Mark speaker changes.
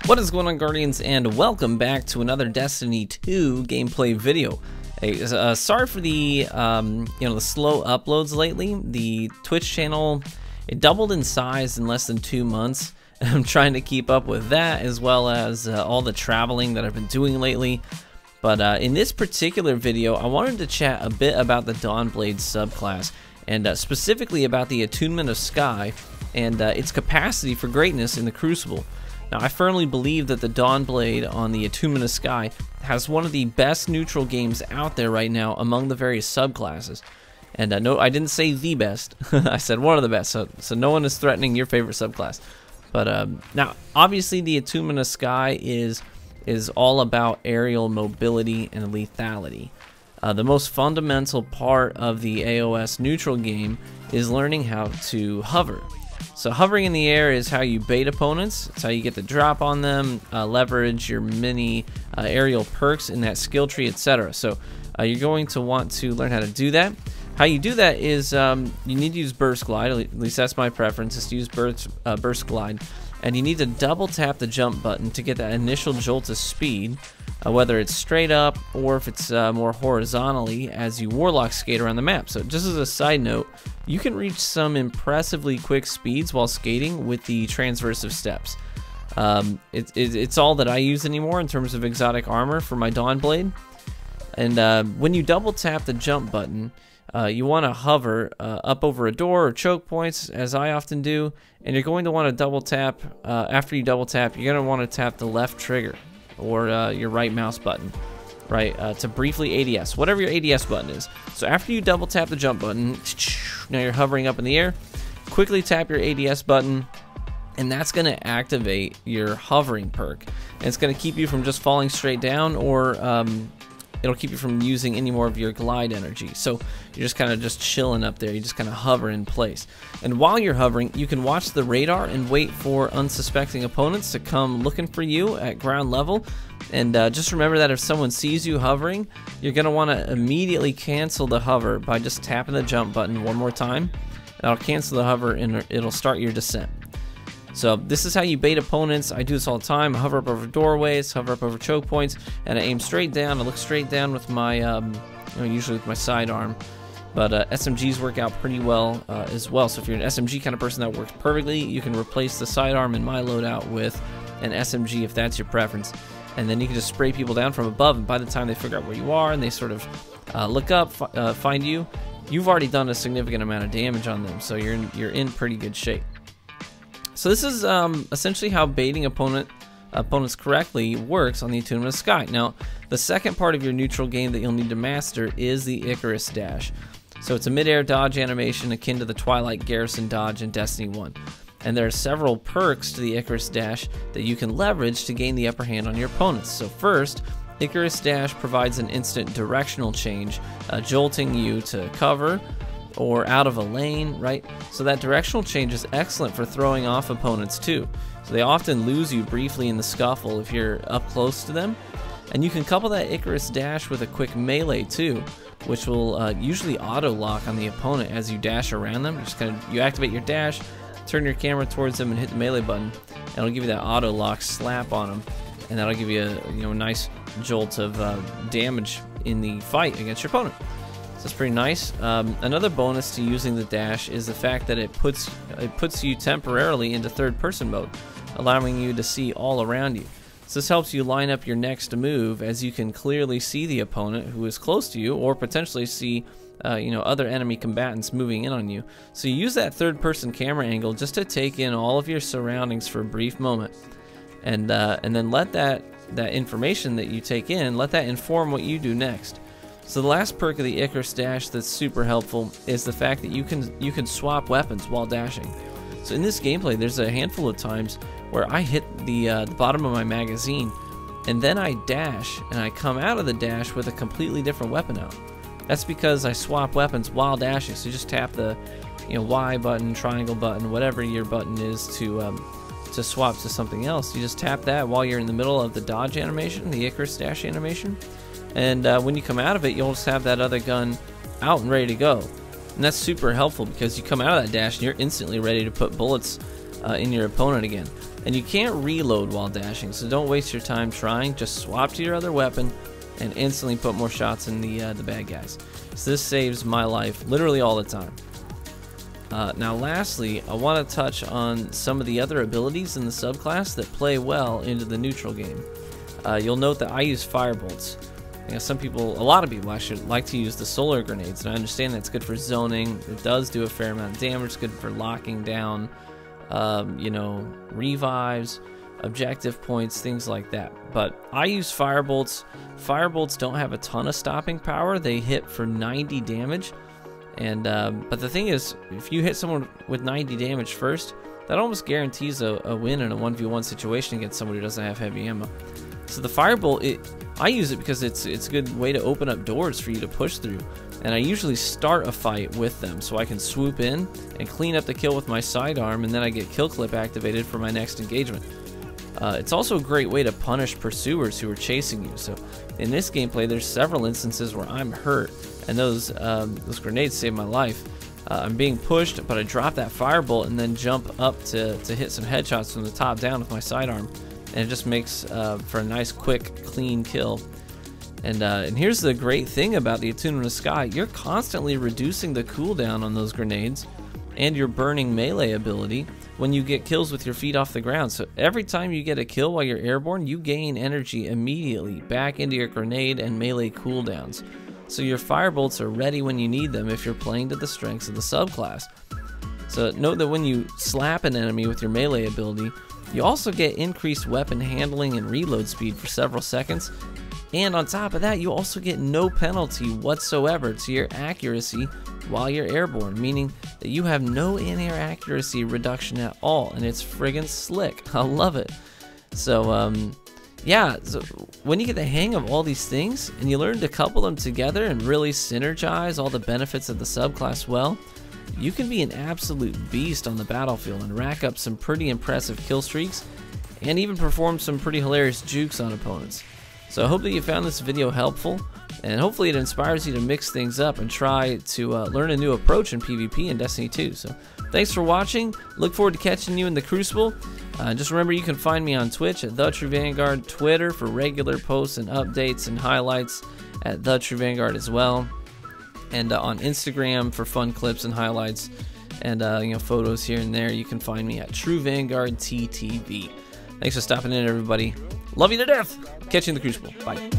Speaker 1: What is going on, Guardians, and welcome back to another Destiny 2 gameplay video. Hey, sorry for the the slow uploads lately. The Twitch channel, it doubled in size in less than 2 months. I'm trying to keep up with that, as well as all the traveling that I've been doing lately. But in this particular video, I wanted to chat a bit about the Dawnblade subclass, and specifically about the Attunement of Sky and its capacity for greatness in the Crucible. Now, I firmly believe that the Dawnblade on the Attunement of Sky has one of the best neutral games out there right now among the various subclasses. And no, I didn't say the best. I said one of the best, so no one is threatening your favorite subclass. But now, obviously, the Attunement of Sky is all about aerial mobility and lethality. The most fundamental part of the AOS neutral game is learning how to hover. So hovering in the air is how you bait opponents. It's how you get the drop on them, leverage your many aerial perks in that skill tree, etc. So you're going to want to learn how to do that. How you do that is you need to use Burst Glide. At least that's my preference, is to use Burst Glide. And you need to double tap the jump button to get that initial jolt of speed, whether it's straight up or if it's more horizontally as you Warlock skate around the map. So just as a side note, you can reach some impressively quick speeds while skating with the transversive steps. It's all that I use anymore in terms of exotic armor for my Dawnblade. And when you double tap the jump button, you want to hover up over a door or choke points, as I often do, and you're going to want to double tap. After you double tap, you're going to want to tap the left trigger or your right mouse button, right, to briefly ADS, whatever your ADS button is. So after you double tap the jump button, now you're hovering up in the air, quickly tap your ADS button, and that's going to activate your hovering perk. And it's going to keep you from just falling straight down, or it'll keep you from using any more of your glide energy. So you're just kind of chilling up there. You just kind of hover in place. And while you're hovering, you can watch the radar and wait for unsuspecting opponents to come looking for you at ground level. And just remember that if someone sees you hovering, you're going to want to immediately cancel the hover by just tapping the jump button one more time. That'll cancel the hover and it'll start your descent. So this is how you bait opponents. I do this all the time. I hover up over doorways, hover up over choke points, and I aim straight down. I look straight down with my, usually with my sidearm. But SMGs work out pretty well as well. So if you're an SMG kind of person, that works perfectly. You can replace the sidearm in my loadout with an SMG if that's your preference. And then you can just spray people down from above, and by the time they figure out where you are and they sort of look up, find you, you've already done a significant amount of damage on them. So you're in pretty good shape. So this is essentially how baiting opponents correctly works on the Attunement of Sky. Now, the second part of your neutral game that you'll need to master is the Icarus Dash. So it's a mid-air dodge animation akin to the Twilight Garrison dodge in Destiny 1. And there are several perks to the Icarus Dash that you can leverage to gain the upper hand on your opponents. So first, Icarus Dash provides an instant directional change, jolting you to cover or out of a lane, right? So that directional change is excellent for throwing off opponents too. So they often lose you briefly in the scuffle if you're up close to them. And you can couple that Icarus Dash with a quick melee too, which will usually auto lock on the opponent as you dash around them. You activate your dash, turn your camera towards them, and hit the melee button, and it'll give you that auto lock slap on them, and that'll give you a nice jolt of damage in the fight against your opponent. So it's pretty nice. Another bonus to using the dash is the fact that it puts you temporarily into third-person mode, allowing you to see all around you. So this helps you line up your next move, as you can clearly see the opponent who is close to you, or potentially see other enemy combatants moving in on you. So you use that third-person camera angle just to take in all of your surroundings for a brief moment, and then let that information that you take in, let that inform what you do next. So the last perk of the Icarus Dash that's super helpful is the fact that you can swap weapons while dashing. So in this gameplay, there's a handful of times where I hit the bottom of my magazine, and then I dash, and I come out of the dash with a completely different weapon out. That's because I swap weapons while dashing. So just tap the Y button, triangle button, whatever your button is to swap to something else. You just tap that while you're in the middle of the dodge animation, the Icarus Dash animation. And when you come out of it, you'll just have that other gun out and ready to go. And that's super helpful because you come out of that dash and you're instantly ready to put bullets in your opponent again. And you can't reload while dashing, so don't waste your time trying. Just swap to your other weapon and instantly put more shots in the bad guys. So this saves my life literally all the time. Now lastly, I want to touch on some of the other abilities in the subclass that play well into the neutral game. You'll note that I use firebolts. You know, a lot of people actually like to use the solar grenades, and I understand that's good for zoning. It does do a fair amount of damage. It's good for locking down, you know, revives, objective points, things like that. But I use firebolts. Firebolts don't have a ton of stopping power. They hit for 90 damage. And but the thing is, if you hit someone with 90 damage first, that almost guarantees a win in a 1v1 situation against someone who doesn't have heavy ammo. So the firebolt, I use it because it's a good way to open up doors for you to push through. And I usually start a fight with them so I can swoop in and clean up the kill with my sidearm, and then I get kill clip activated for my next engagement. It's also a great way to punish pursuers who are chasing you. So in this gameplay, there's several instances where I'm hurt, and those grenades saved my life. I'm being pushed, but I drop that firebolt and then jump up to hit some headshots from the top down with my sidearm, and it just makes for a nice, quick, clean kill. And here's the great thing about the Attunement of Sky: you're constantly reducing the cooldown on those grenades and your burning melee ability when you get kills with your feet off the ground. So every time you get a kill while you're airborne, you gain energy immediately back into your grenade and melee cooldowns. So your firebolts are ready when you need them if you're playing to the strengths of the subclass. So note that when you slap an enemy with your melee ability, you also get increased weapon handling and reload speed for several seconds. And on top of that, you also get no penalty whatsoever to your accuracy while you're airborne, meaning that you have no in-air accuracy reduction at all, and it's friggin' slick. I love it. So yeah, so when you get the hang of all these things and you learn to couple them together and really synergize all the benefits of the subclass well, you can be an absolute beast on the battlefield and rack up some pretty impressive kill streaks and even perform some pretty hilarious jukes on opponents. So I hope that you found this video helpful, and hopefully it inspires you to mix things up and try to learn a new approach in PvP in Destiny 2. So thanks for watching. Look forward to catching you in the Crucible. Just remember, you can find me on Twitch at The True Vanguard, Twitter for regular posts and updates and highlights at The True Vanguard as well, and on Instagram for fun clips and highlights and you know, photos here and there. You can find me at True Vanguard TTV. Thanks for stopping in, everybody. Love you to death. Catch you in the Crucible. Bye.